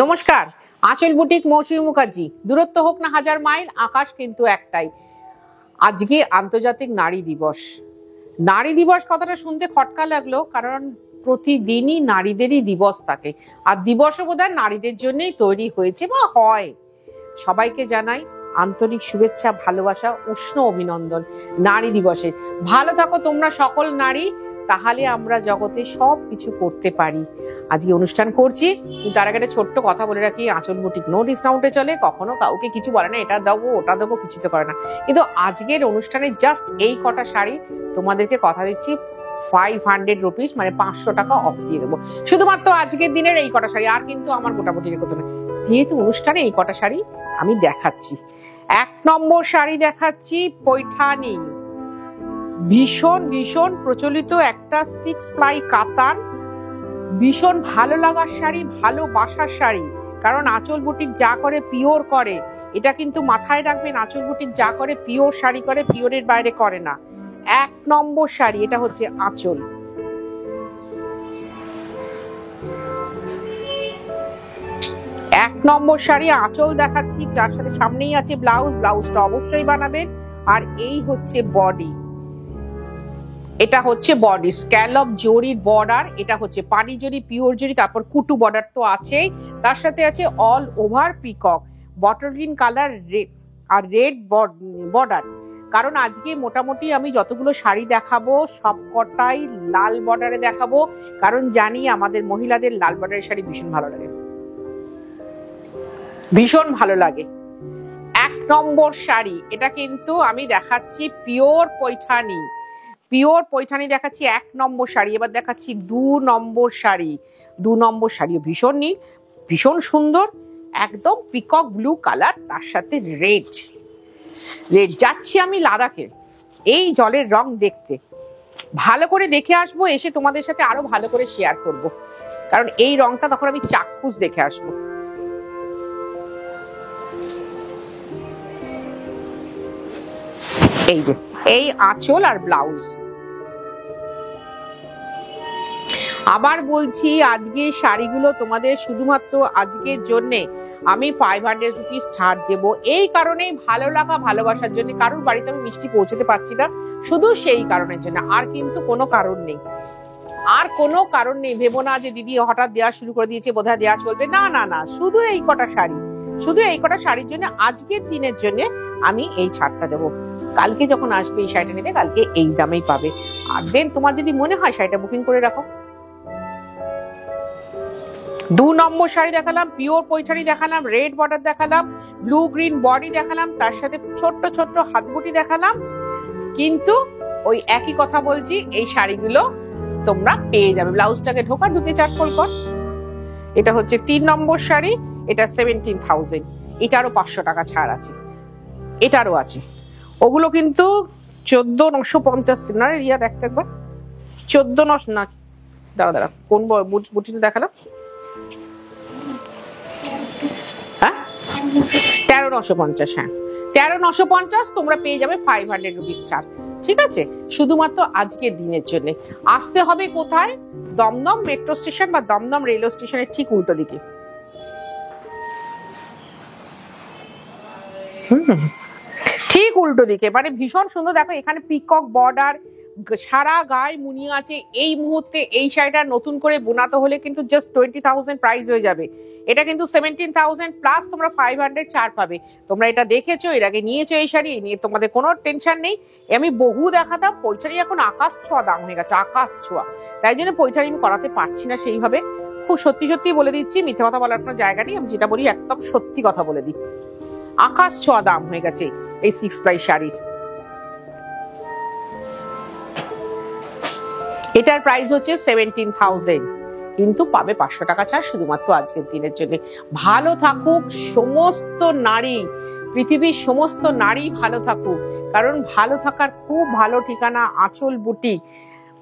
নমস্কার, আঁচল বুটিক মৌসুমী মুখার্জি। দূরত্ব হোক না হাজার মাইল, আকাশ কিন্তু একটাই। আজকে আন্তর্জাতিক নারী দিবস। নারী দিবস কথাটা শুনতে খটকা লাগলো, কারণ প্রতিদিনই নারীদেরই দিবস থাকে, আর দিবসও বোধহয় নারীদের জন্যই তৈরি হয়েছে বা হয়। সবাইকে জানাই আন্তরিক শুভেচ্ছা, ভালোবাসা, উষ্ণ অভিনন্দন নারী দিবসে। ভালো থাকো তোমরা সকল নারী, তাহলে আমরা জগতে সব কিছু করতে পারি। আজকে অনুষ্ঠান করছি, কিন্তু তার আগে একটা ছোট্ট কথা বলে রাখি, আঁচল বুটিক নো ডিসকাউন্টে চলে, কখনো কাউকে কিছু বলে না এটা দেবো ওটা দেবো, কিছু তো করে না। কিন্তু আজকের অনুষ্ঠানে জাস্ট এই কটা শাড়ি তোমাদেরকে কথা দিচ্ছি 500 রুপিস, মানে 500 টাকা অফ দিয়ে দেবো শুধুমাত্র আজকের দিনের এই কটা শাড়ি। আর কিন্তু আমার মোটামুটি কথা না, যেহেতু অনুষ্ঠানে এই কটা শাড়ি আমি দেখাচ্ছি। 1 নম্বর শাড়ি দেখাচ্ছি পৈঠানি। ভীষণ ভীষণ প্রচলিত একটা 6 প্লাই কাতান, ভীষণ ভালো লাগার শাড়ি, ভালোবাসার শাড়ি। কারণ আঁচল বুটিক যা করে পিওর করে, এটা কিন্তু মাথায় রাখবেন। আঁচল বুটিক যা করে পিওর শাড়ি করে, পিওরের বাইরে করে না। 1 নম্বর শাড়ি, এটা হচ্ছে আঁচল। এক নম্বর শাড়ি আঁচল দেখাচ্ছি, যার সাথে সামনেই আছে ব্লাউজ। ব্লাউজটা অবশ্যই বানাবেন। আর এই হচ্ছে বডি, এটা হচ্ছে বডি স্ক্যালপ জরির বর্ডার, এটা হচ্ছে পানি জরি, পিওর জরি, তারপর কুটু বর্ডার তো আছেই, তার সাথে আছে all over peacock, bottle green colour আর রেড বর্ডার। কারণ আজকে মোটামুটি আমি যতগুলো শাড়ি দেখাবো সবকটাই লাল বর্ডারে দেখাবো, কারণ জানি আমাদের মহিলাদের লাল বর্ডারের শাড়ি ভীষণ ভালো লাগে, ভীষণ ভালো লাগে। 1 নম্বর শাড়ি, এটা কিন্তু আমি দেখাচ্ছি পিওর পৈঠানি, পিওর পৈঠানি দেখাচ্ছি 1 নম্বর শাড়ি। এবার দেখাচ্ছি 2 নম্বর শাড়ি। 2 নম্বর শাড়িও ভীষণ নীল, ভীষণ সুন্দর, একদম পিকক ব্লু কালার, তার সাথে রেড। যাচ্ছি আমি লাদাখে এই জলের রং দেখতে, ভালো করে দেখে আসবো, এসে তোমাদের সাথে আরো ভালো করে শেয়ার করব, কারণ এই রংটা তখন আমি চাক্ষুষ দেখে আসবো। এই যে এই আঁচল আর ব্লাউজ। আবার বলছি, আজকে শাড়িগুলো তোমাদের শুধুমাত্র আজকের জন্য আমি 500 রুপিস ছাড় দেব, এই কারণেই ভালো লাগা ভালোবাসার জন্য। কারোর বাড়িতে আমি মিষ্টি পৌঁছতে পারছি না, শুধু সেই কারণের জন্য, আর কিন্তু কোনো কারণ নেই। আর কোনো কারণ নেই, ভেবো না যে দিদি হঠাৎ দেওয়া শুরু করে দিয়েছে বোধহয় দেওয়া চলবে না, না না, শুধু এই কটা শাড়ি, শুধু এই কটা শাড়ির জন্য আজকের দিনের জন্য আমি এই ছাড়টা দেবো। কালকে যখন আসবে এই শাড়িটা নিতে, কালকে এই দামেই পাবে। আর দেন তোমার যদি মনে হয় শাড়িটা বুকিং করে রাখো। 2 নম্বর শাড়ি দেখালাম, পিওর পৈঠানি দেখালাম, রেড বর্ডার দেখালাম, ব্লু গ্রিন বডি দেখালাম, তার সাথে ছোট্ট ছোট্ট হাতবুটি দেখালাম। কিন্তু ওই একই কথা বলছি, এই শাড়িগুলো তোমরা পেয়ে যাবে। ব্লাউজটাকে ঢুকে চাটফল কর। এটা হচ্ছে 3 নম্বর শাড়ি, এটা 17,000, এটারও 500 টাকা ছাড় আছে, এটারও আছে। ওগুলো কিন্তু 14,950 না রিয়া, দেখতে একবার 14,900 না, দাঁড়া কোন বুটিটা দেখালাম, হ্যাঁ 13,950, হ্যাঁ 13,950 তোমরা পেয়ে যাবে 500 রুপিস ছাড়। ঠিক আছে, শুধুমাত্র আজকের দিনের জন্য। আসতে হবে কোথায়? দমদম মেট্রো স্টেশন বা দমদম রেলওয়ে স্টেশনের ঠিক উল্টো দিকে। ঠিক উল্টো দিকে, মানে ভীষণ সুন্দর। দেখো এখানে পিকক বর্ডার, সারা গায়ে মুনি আছে। এই মুহূর্তে এই শাড়িটা নতুন করে বোনাতে হলে কিন্তু জাস্ট 20,000 প্রাইস হয়ে যাবে। এটা কিন্তু 17,000 প্লাস তোমরা 500 ছাড় পাবে। তোমরা এটা দেখেছো, এর আগে নিয়েছো এই শাড়ি, নিয়ে তোমাদের কোনো টেনশন নেই। আমি বহু দেখাতাম, পৈঠানি এখন আকাশ ছোঁয়া দাম হয়ে গেছে, আকাশ ছোঁয়া। তাই জন্য পৈঠানি আমি করাতে পারছি না সেইভাবে। খুব সত্যি সত্যি বলে দিচ্ছি, মিথ্যে কথা বলার কোনো জায়গা নেই। আমি যেটা বলি একদম সত্যি কথা বলে দিই, আকাশ ছোঁয়া দাম হয়ে গেছে এই 6 প্লাই শাড়ির। এটার প্রাইস হচ্ছে 17,000, কিন্তু পাবে 500 টাকা ছাড় শুধুমাত্র আজকের দিনের জন্য। ভালো থাকুক সমস্ত নারী, পৃথিবীর সমস্ত নারী ভালো থাকুক, কারণ ভালো থাকার খুব ভালো ঠিকানা আঁচল বুটিক।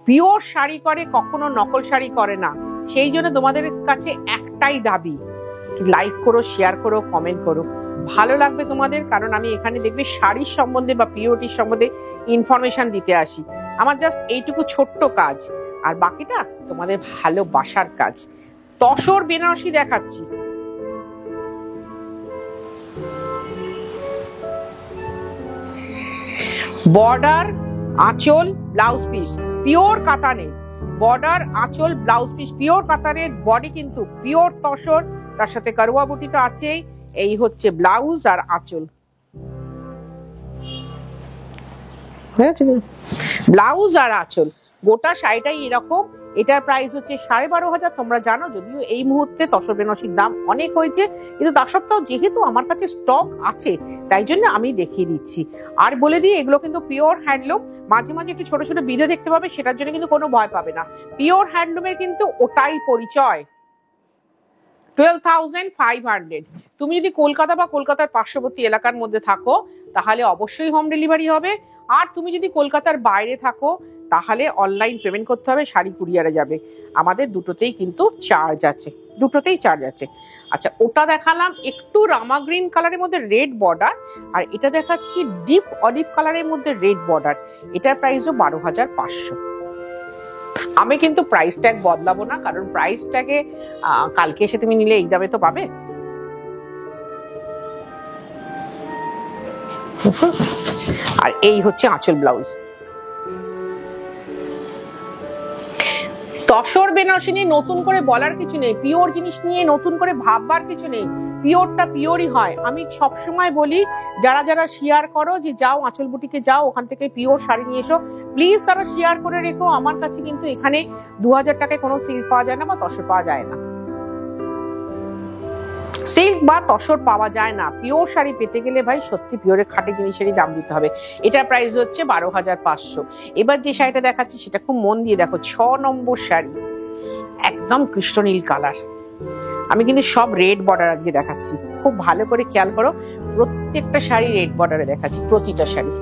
পিওর শাড়ি করে, কখনো নকল শাড়ি করে না। সেই জন্য তোমাদের কাছে একটাই দাবি, লাইক করো, শেয়ার করো, কমেন্ট করো, ভালো লাগবে তোমাদের। কারণ আমি এখানে দেখবে শাড়ির সম্বন্ধে বা পিওরিটির সম্বন্ধে ইনফরমেশন দিতে আসি। আমার জাস্ট এইটুকু ছোট্ট কাজ, আর বাকিটা তোমাদের ভালোবাসার কাজ। তসর বেনারসি দেখাচ্ছি, বর্ডার, আঁচল, ব্লাউজ পিস পিওর কাতানের, বর্ডার, আঁচল, ব্লাউজ পিস পিওর কাতানের, বডি কিন্তু পিওর তসর, তার সাথে কারুয়া বুটি তো আছেই। এই হচ্ছে ব্লাউজ আর আঁচল, ব্লাউজ আর আঁচল, গোটা শাড়িটাই এরকম। এটার প্রাইস হচ্ছে 12,500। তোমরা জানো যদিও এই মুহূর্তে তসর বেনারসির দাম অনেক হয়েছে, কিন্তু তা সত্ত্বেও যেহেতু আমার কাছে স্টক আছে তাই জন্য আমি দেখিয়ে দিচ্ছি। আর বলে দিই এগুলো কিন্তু পিওর হ্যান্ডলুম। মাঝে মাঝে একটু ছোট ছোট ভিডিও দেখতে পাবে, সেটার জন্য কিন্তু কোনো ভয় পাবে না। পিওর হ্যান্ডলুমের কিন্তু ওটাই পরিচয়। 12,500। তুমি যদি কলকাতা বা কলকাতার পার্শ্ববর্তী এলাকার মধ্যে থাকো তাহলে অবশ্যই হোম ডেলিভারি হবে। আর তুমি যদি কলকাতার বাইরে থাকো তাহলে অনলাইন পেমেন্ট করতে হবে, শাড়ি কুরিয়ারে যাবে। আমাদের দুটোতেই কিন্তু চার্জ আছে, দুটোতেই চার্জ আছে। আচ্ছা, ওটা দেখালাম একটু রামা গ্রিন কালারের মধ্যে রেড বর্ডার, আর এটা দেখাচ্ছি ডিপ অলিভ কালারের মধ্যে রেড বর্ডার। এটার প্রাইসও 12,500। আমি কিন্তু প্রাইস ট্যাগ বদলাবো না, কারণ প্রাইস ট্যাগে কালকে এসে তুমি নিলে এই দামে তো পাবে। আর এই হচ্ছে আঁচল ব্লাউজ। তসর বেনারসি নিয়ে নতুন করে বলার কিছু নেই, পিওর জিনিস নিয়ে নতুন করে ভাববার কিছু নেই, পিওরটা পিওরই হয়। আমি সবসময় বলি যারা যারা শেয়ার করো যে যাও আঁচল বুটিকে যাও, ওখান থেকে পিওর শাড়ি নিয়ে এসো, প্লিজ তারা শেয়ার করে রেখো। আমার কাছে কিন্তু এখানে 2,000 টাকায় কোনো সিল্ক পাওয়া যায় না বা তসর পাওয়া যায় না, সিল্ক বা তসর পাওয়া যায় না। পিওর শাড়ি পেতে গেলে ভাই সত্যি পিওরের খাঁটি জিনিসেরই দাম দিতে হবে। এটার প্রাইস হচ্ছে 12,500। এবার যে শাড়িটা দেখাচ্ছি সেটা খুব মন দিয়ে দেখো, 6 নম্বর শাড়ি, একদম কৃষ্ণনীল কালার। আমি কিন্তু সব রেড বর্ডার আজকে দেখাচ্ছি, খুব ভালো করে খেয়াল করো, প্রত্যেকটা শাড়ি রেড বর্ডারে দেখাচ্ছি, প্রতিটা শাড়ি।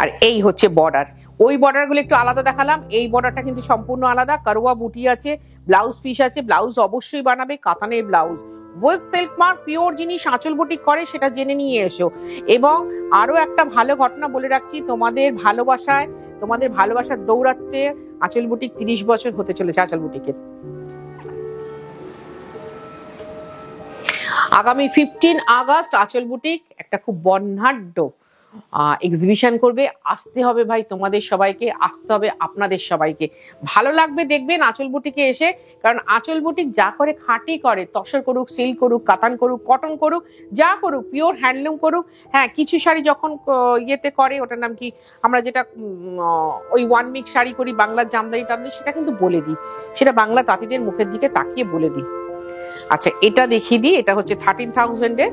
আর এই হচ্ছে বর্ডার। ওই বর্ডার গুলো একটু আলাদা দেখালাম, এই বর্ডারটা কিন্তু সম্পূর্ণ আলাদা। কারুয়া বুটি আছে, ব্লাউজ পিস আছে, ব্লাউজ অবশ্যই বানাবে কাতানের blouse, with silk mark, pure জিনিস আঁচল বুটিক করে সেটা জেনে নিয়ে এসো। এবং আরো একটা ভালো ঘটনা বলে রাখছি, তোমাদের ভালোবাসার দৌড়াতে আঁচল বুটিক 30 বছর হতে চলেছে। আঁচল বুটিকের আগামী 15 আগস্ট আঁচল বুটিক একটা খুব বর্ণাঢ্য এক্সিবিশন করবে। আসতে হবে ভাই তোমাদের সবাইকে, আসতে হবে আপনাদের সবাইকে। ভালো লাগবে দেখবেন আঁচল বুটিকে এসে, কারণ আঁচল বুটিক যা করে খাঁটি করে, তসর করুক, সিল্ক করুক, কাতান করুক, কটন করুক, যা করুক, পিওর হ্যান্ডলুম করুক। হ্যাঁ, কিছু শাড়ি যখন ইয়েতে করে, ওটার নাম কি, আমরা যেটা ওই 1 মিক্স শাড়ি করি, বাংলার জামদানি টামদানি, সেটা কিন্তু বলে দিই, সেটা বাংলা তাঁতিদের মুখের দিকে তাকিয়ে বলে দিই। আচ্ছা, এটা দেখিয়ে দিই, এটা হচ্ছে 13,000-এর,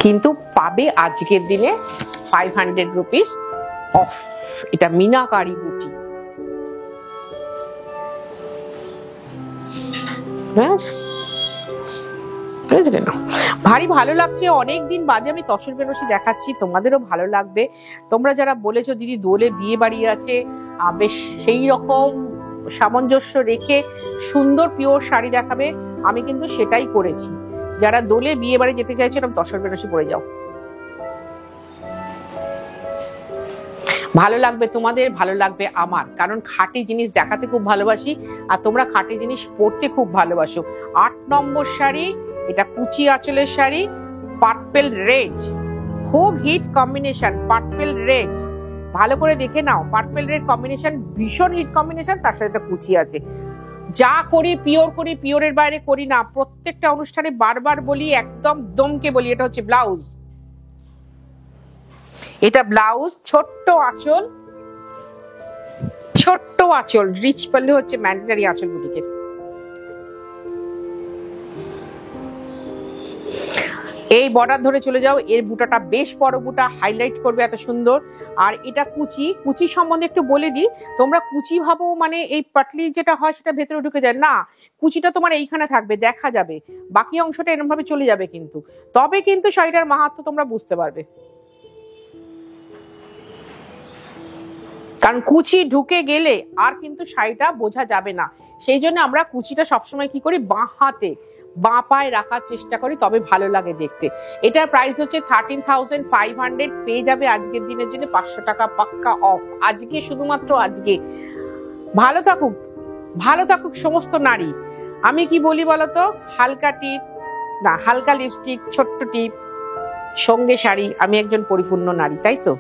কিন্তু পাবে আজকের দিনে 500 রুপিস অফ। এটা মিনাকারি বুটি, হ্যাঁ ভারী ভালো লাগছে। অনেকদিন বাদে আমি তসর বেনারসি দেখাচ্ছি, তোমাদেরও ভালো লাগবে। তোমরা যারা বলেছো দিদি দোলে বিয়ে বাড়ি আছে, বেশ সেই রকম সামঞ্জস্য রেখে সুন্দর পিওর শাড়ি দেখাবে, আমি কিন্তু সেটাই করেছি। যারা দোলে বিয়ে বাড়ি যেতে চাইছে এরকম তসর বেনারসি পরে যাও, ভালো লাগবে তোমাদের, ভালো লাগবে আমার, কারণ খাঁটি জিনিস দেখাতে খুব ভালোবাসি আর তোমরা খাঁটি জিনিস পরতে খুব ভালোবাসো। 8 নম্বর শাড়ি, এটা কুচি আঁচলের শাড়ি, পার্পেল রেড, খুব হিট কম্বিনেশন, পার্পেল রেড, ভালো করে দেখে নাও, পার্পেল রেড কম্বিনেশন ভীষণ হিট কম্বিনেশন, তার সাথে কুচি আছে। যা করি পিওর করি, পিওরের বাইরে করি না, প্রত্যেকটা অনুষ্ঠানে বারবার বলি, একদম দমকে বলি। এটা হচ্ছে ব্লাউজ, এটা ব্লাউজ, ছোট্ট আঁচল, ছোট্ট আঁচল, রিচ পাল্লু হচ্ছে ম্যান্ডেটারি আঁচল বুটিকের। এই বর্ডার ধরে চলে যাও, এর বুটাটা বেশ বড় বুটা, হাইলাইট করবে এত সুন্দর। আর এটা কুচি, কুচি সম্বন্ধে একটু বলে দিই, তোমরা কুচি ভাবো মানে এই পাটলি যেটা হয় সেটা ভেতরে ঢুকে যায় না, কুচিটা তোমার এইখানে থাকবে, দেখা যাবে, বাকি অংশটা এরকম ভাবে চলে যাবে, কিন্তু তবে কিন্তু শাড়িটার মাহাত্ম্য তোমরা বুঝতে পারবে, কারণ কুচি ঢুকে গেলে আর কিন্তু শাড়িটা বোঝা যাবে না। সেই জন্য আমরা কুচিটা সবসময় কি করি, বাঁ হাতে বাঁ পায়ে রাখার চেষ্টা করি, তবে ভালো লাগে দেখতে। এটার প্রাইস হচ্ছে 13,500, পেয়ে যাবে আজকের দিনের জন্য 500 টাকা পাক্কা অফ। আজকে, শুধুমাত্র আজকে ভালো থাকুক, ভালো থাকুক সমস্ত নারী। আমি কি বলি বলতো, হালকা টিপ না, হালকা লিপস্টিক, ছোট্ট টিপ, সঙ্গে শাড়ি, আমি একজন পরিপূর্ণ নারী, তাই তো?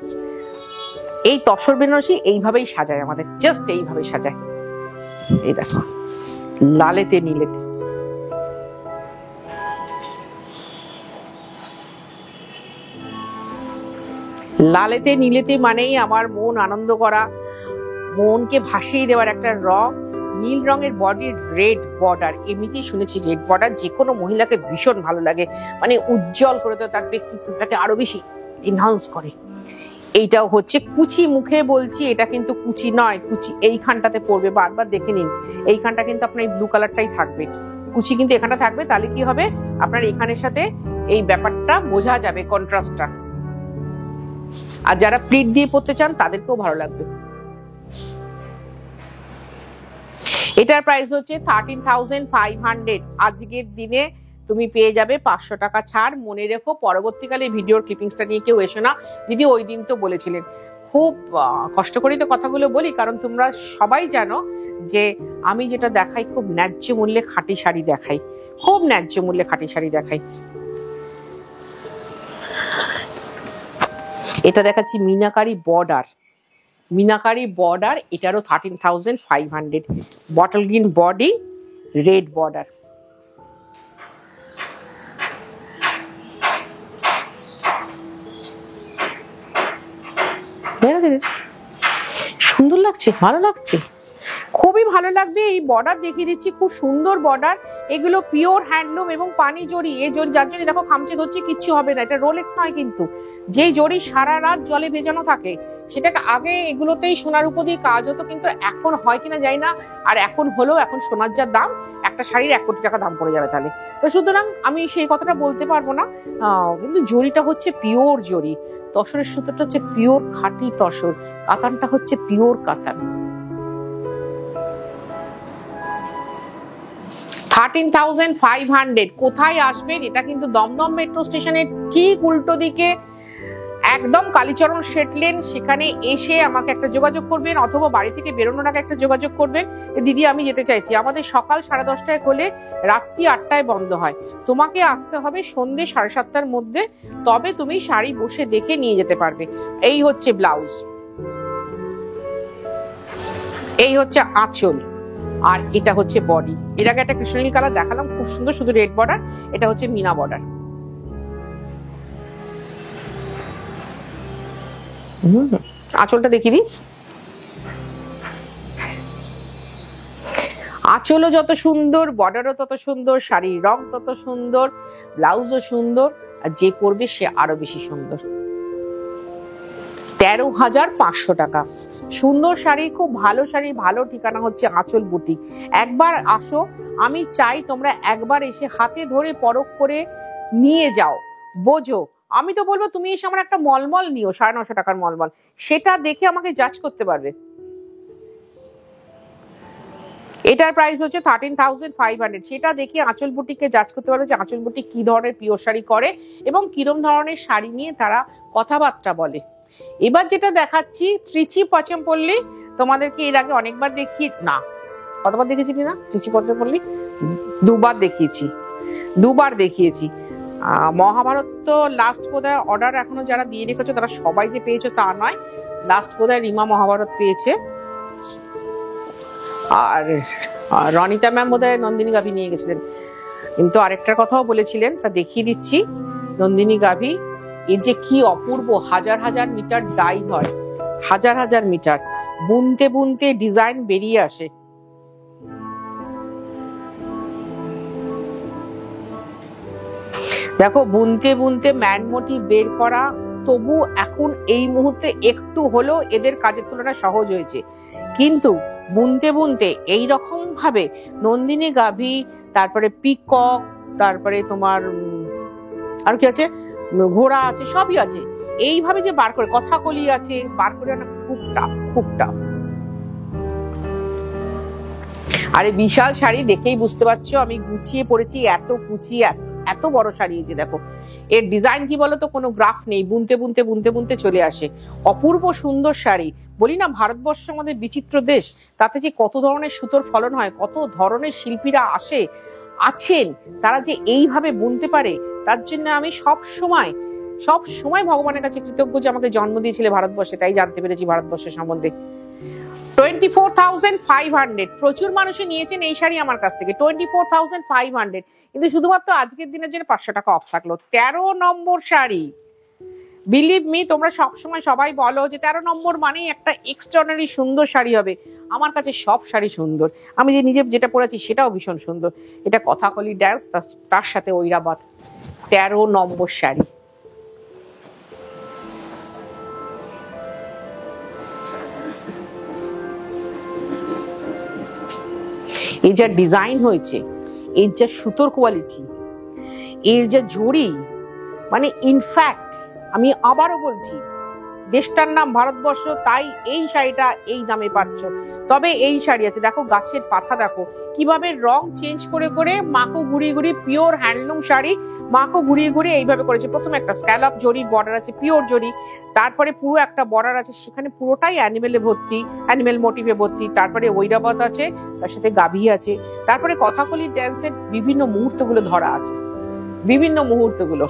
এই তসর বেনারসি এইভাবেই সাজায় আমাদের, জাস্ট এইভাবে সাজায়। এই দেখো, লালেতে নীলেতে। লালেতে নীলেতে মানেই আমার মন আনন্দ করা, মনকে ভাসিয়ে দেওয়ার একটা রং। নীল রঙের বডির রেড বর্ডার, এমনিতেই শুনেছি রেড বর্ডার যে কোনো মহিলাকে ভীষণ ভালো লাগে, মানে উজ্জ্বল করে দেয়, তার ব্যক্তিত্বটাকে আরো বেশি এনহান্স করে। এইটাও হচ্ছে কুচি, মুখে বলছি এটা কিন্তু কুচি নয়, কুচি এইখানটাতে পড়বে, বারবার দেখে নিন এইখানটা কিন্তু আপনার এই ব্লু কালারটাই থাকবে, কুচি কিন্তু এখানটা থাকবে। তাহলে কি হবে, আপনার এখানের সাথে এই ব্যাপারটা বোঝা যাবে, কন্ট্রাস্টটা। আর যারা প্লিট দিয়ে পড়তে চান তাদেরকেও ভালো লাগবে। এটার প্রাইস হচ্ছে 13,500। আজকের দিনে তুমি পেয়ে যাবে 500 টাকা ছাড়। মনে রেখো, পরবর্তীকালে ভিডিওর ক্লিপিংসটা নিয়ে কেউ এসো না, দিদি ওই দিন তো বলেছিলেন। খুব কষ্ট করেই তো কথাগুলো বলি, কারণ তোমরা সবাই জানো যে আমি যেটা দেখাই খুব ন্যায্য মূল্যে খাঁটি শাড়ি দেখাই, খুব ন্যায্য মূল্যে খাঁটি শাড়ি দেখাই। এটা দেখাচ্ছি মিনাকারি বর্ডার, মিনাকারি বর্ডার, এটারও 13,500। Bottle green body, red border. সুন্দর লাগছে, ভালো লাগছে, খুবই ভালো লাগবে। এই বর্ডার দেখিয়ে দিচ্ছি, খুব সুন্দর বর্ডার। এগুলো পিওর হ্যান্ডলুম এবং পানি জড়ি। এই জড়ি যার জন্য দেখো খামচে ধরছে, কিচ্ছু হবে না। এটা রোলেক্স নয় কিন্তু, যেই জড়ি সারা রাত জলে ভেজানো থাকে, সেটাকে আগে এগুলোতেই সোনার উপর দিয়ে কাজ হতো, কিন্তু এখন হয় কিনা জানি না। আর এখন হলেও, এখন সোনার যা দাম, একটা শাড়ির 1 কোটি টাকা দাম পড়ে যাবে তাহলে। তো সুতরাং আমি সেই কথাটা বলতে পারবো না, কিন্তু জড়িটা হচ্ছে পিওর জড়ি, তসরের সুতোটা হচ্ছে পিওর খাঁটি তসর, কাতানটা হচ্ছে পিওর কাতান। 13,500। কোথায় আসবেন? এটা কিন্তু দমদম মেট্রো স্টেশনের ঠিক উল্টো দিকে, একদম কালীচরণ শেটলেন, সেখানে এসে আমাকে একটা যোগাযোগ করবেন, অথবা বাড়ি থেকে বেরোনোর আগে একটা যোগাযোগ করবেন, দিদি আমি যেতে চাইছি। আমাদের সকাল 10:30টায় খোলে, রাত্রি 8টায় বন্ধ হয়। তোমাকে আসতে হবে সন্ধ্যে 7:30টার মধ্যে, তবে তুমি শাড়ি বসে দেখে নিয়ে যেতে পারবে। এই হচ্ছে ব্লাউজ, এই হচ্ছে আঁচল, আর এটা হচ্ছে বডি। এর আগে একটা কৃষ্ণনীল কালার দেখালাম, খুব সুন্দর, শুধু রেড বর্ডার। এটা হচ্ছে মিনা বর্ডার। আঁচলটা দেখিয়ে দিই। আঁচলও যত সুন্দর, বর্ডারও তত সুন্দর, শাড়ির রং তত সুন্দর, ব্লাউজও সুন্দর, আর যে পরবে সে আরো বেশি সুন্দর। 13,500 টাকা। সুন্দর শাড়ি, খুব ভালো শাড়ি, ভালো ঠিকানা হচ্ছে আঁচল বুটিক। একবার আসো, আমি চাই তোমরা একবার এসে হাতে ধরে পরখ করে নিয়ে যাও, বোঝো। আমি তো বলবো তুমি এসে আমার একটা মলমল নিও, 950 টাকার মলমল, সেটা দেখে আমাকে জাজ করতে পারবে। এটার প্রাইস হচ্ছে 13,500। সেটা দেখে আঁচল বুটিককে জাজ করতে পারবে যে আঁচল বুটিক কি ধরনের পিওর শাড়ি করে এবং কিরম ধরনের শাড়ি নিয়ে তারা কথাবার্তা বলে। এবার যেটা দেখাচ্ছি, ত্রিচি পচমপল্লী, তোমাদেরকে এর আগে অনেকবার দেখিয়ে, না কতবার দেখেছি না, ত্রিচি পচমপল্লী দুবার দেখিয়েছি। মহাভারত তো লাস্ট বোধহয় অর্ডার এখনো যারা দিয়ে রেখেছো তারা সবাই যে পেয়েছো তা নয়, লাস্ট বোধহয় রিমা মহাভারত পেয়েছে, আর রনিতা ম্যাম বোধহয় নন্দিনী গাভী নিয়ে গেছিলেন। কিন্তু আরেকটার কথাও বলেছিলেন, তা দেখিয়ে দিচ্ছি। নন্দিনী গাভী, এর যে কি অপূর্ব, হাজার হাজার মিটার ডাই হয়, হাজার হাজার মিটার, বুনতে বুনতে ডিজাইন বেরিয়ে আসে। দেখো, বুনতে বুনতে ম্যান মোটিভ বের করা, তবু এখন এই মুহূর্তে একটু হলেও এদের কাজের তুলনায় সহজ হয়েছে, কিন্তু বুনতে বুনতে এইরকম ভাবে নন্দিনী গাভী, তারপরে পিকক, তারপরে তোমার আর কি আছে, ঘোড়া আছে, সবই আছে, এইভাবে যে বার করে, কথাকলি আছে, বার করে আনা খুব টাফ, খুব টাফ। আরে বিশাল শাড়ি, দেখেই বুঝতে পারছো আমি গুছিয়ে পড়েছি, এত কুচি, এত বড় শাড়ি। এই যে দেখো, এর ডিজাইন কি বলতো, কোনো গ্রাফ নেই, বুনতে বুনতে বুনতে বুনতে চলে আসে। অপূর্ব সুন্দর শাড়ি। বলি না, ভারতবর্ষ আমাদের বিচিত্র দেশ, তাতে যে কত ধরনের সুতোর ফলন হয়, কত ধরনের শিল্পীরা আছেন, তারা যে এইভাবে বুনতে পারে, তার জন্য আমি সব সময় ভগবানের কাছে কৃতজ্ঞ যে আমাকে জন্ম দিয়েছিলে ভারতবর্ষে, তাই জানতে পেরেছি ভারতবর্ষের সম্বন্ধে। 24,500, প্রচুর মানুষই নিয়েছেন এই শাড়ি আমার কাছ থেকে। 24,500, কিন্তু শুধুমাত্র আজকের দিনের জন্য 500 টাকা অফ থাকলো। 13 নম্বর শাড়ি। বিলিভ মি, তোমরা সবসময় সবাই বলো যে 13 নম্বর মানেই একটা এক্সট্রাঅর্ডিনারি সুন্দর শাড়ি হবে। আমার কাছে সব শাড়ি সুন্দর, আমি যে নিজে যেটা পরেছি সেটাও ভীষণ সুন্দর। এটা কথাকলি ড্যান্স, তার সাথে ঐরাবত। 13 নম্বর শাড়ি। এর যা ডিজাইন হয়েছে, এর যা সুতোর কোয়ালিটি, এর যা জড়ি, মানে ইনফ্যাক্ট আমি আবারও বলছি, দেশটার নাম ভারতবর্ষ, তাই এই শাড়িটা এই দামে পাচ্ছ। তবে এই শাড়ি আছে, দেখো গাছের পাতা, দেখো কিভাবে রং চেঞ্জ করে করে মাকো ঘুরিয়ে ঘুরিয়ে, পিওর হ্যান্ডলুম শাড়ি, মাকো ঘুরিয়ে ঘুরিয়ে এইভাবে করেছে। প্রথমে একটা স্ক্যালপ জরির বর্ডার আছে, পিওর জরি, তারপরে পুরো একটা বর্ডার আছে, সেখানে পুরোটাই অ্যানিমেলে ভর্তি, অ্যানিমেল মোটিভে ভর্তি, তারপরে ঐরাবত আছে, তার সাথে গাভী আছে, তারপরে কথাকলি ড্যান্সের বিভিন্ন মুহূর্তগুলো ধরা আছে, বিভিন্ন মুহূর্তগুলো।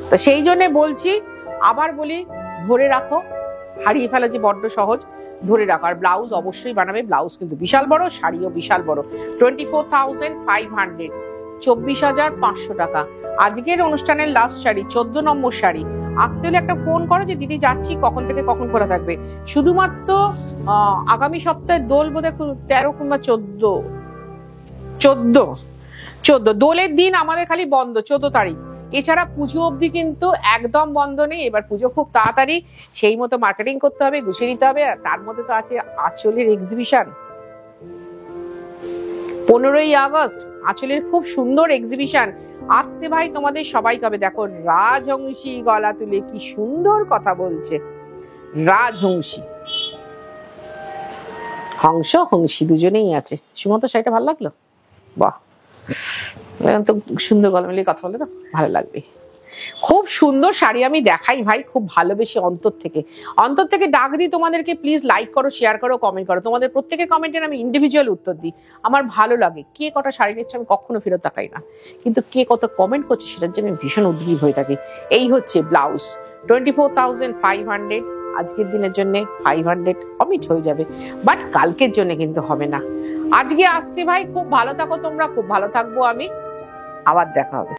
তো সেই জন্য বলছি, আবার বলি, ধরে রাখো, হারিয়ে ফেলা যে বড্ড সহজ, ধরে রাখো। আর ব্লাউজ অবশ্যই বানাবে, ব্লাউজ কিন্তু বিশাল বড়, শাড়িও বিশাল বড়। 24,500, 24,500 টাকা। আজকের অনুষ্ঠানের লাস্ট শাড়ি, 14 নম্বর শাড়ি। আসতে হলে একটা ফোন করো যে দিদি যাচ্ছি, কখন থেকে কখন খোলা থাকবে। শুধুমাত্র আগামী সপ্তাহে দোল বোধহয় 13 কিংবা 14 দোলের দিন আমাদের খালি বন্ধ, 14 তারিখ। এছাড়া পুজো অবধি কিন্তু একদম বন্ধ নেই। এবার পুজো খুব তাড়াতাড়ি, সেই মতো মার্কেটিং করতে হবে, গুছিয়ে নিতে হবে। আর তার মধ্যে তো আছে আঁচলের এক্সিবিশন। 15ই আগস্ট আঁচলের খুব সুন্দর এক্সিবিশন আসতে ভাই, তোমাদের সবাইকে হবে। দেখো রাজহংসী গলা তুলে কি সুন্দর কথা বলছে, রাজহংসী, হংসী দুজনেই আছে। সুমন্ত শাড়িটা ভালো লাগলো, বাহ, তো সুন্দর গলা মিলিয়ে কথা বলে তো ভালো লাগবে। খুব সুন্দর শাড়ি আমি দেখাই ভাই, খুব ভালোবেসে অন্তর থেকে ডাক দিই তোমাদেরকে। প্লিজ লাইক করো, শেয়ার করো, কমেন্ট করো। তোমাদের প্রত্যেকের কমেন্টের আমি ইন্ডিভিজুয়াল উত্তর দিই। আমার ভালো লাগে, কে কটা শাড়ি নিচ্ছে আমি কখনো ফেরত তাকাই না, কিন্তু কে কত কমেন্ট করছে সেটার জন্য আমি ভীষণ উদ্গ্রীব হয়ে থাকি। এই হচ্ছে ব্লাউজ, 24,500। আজকের দিনের জন্য 500 কমিট হয়ে যাবে, বাট কালকের জন্য কিন্তু হবে না। আজকে আসছে ভাই, খুব ভালো থাকো তোমরা, খুব ভালো থাকবো আমি, আবার দেখা হবে।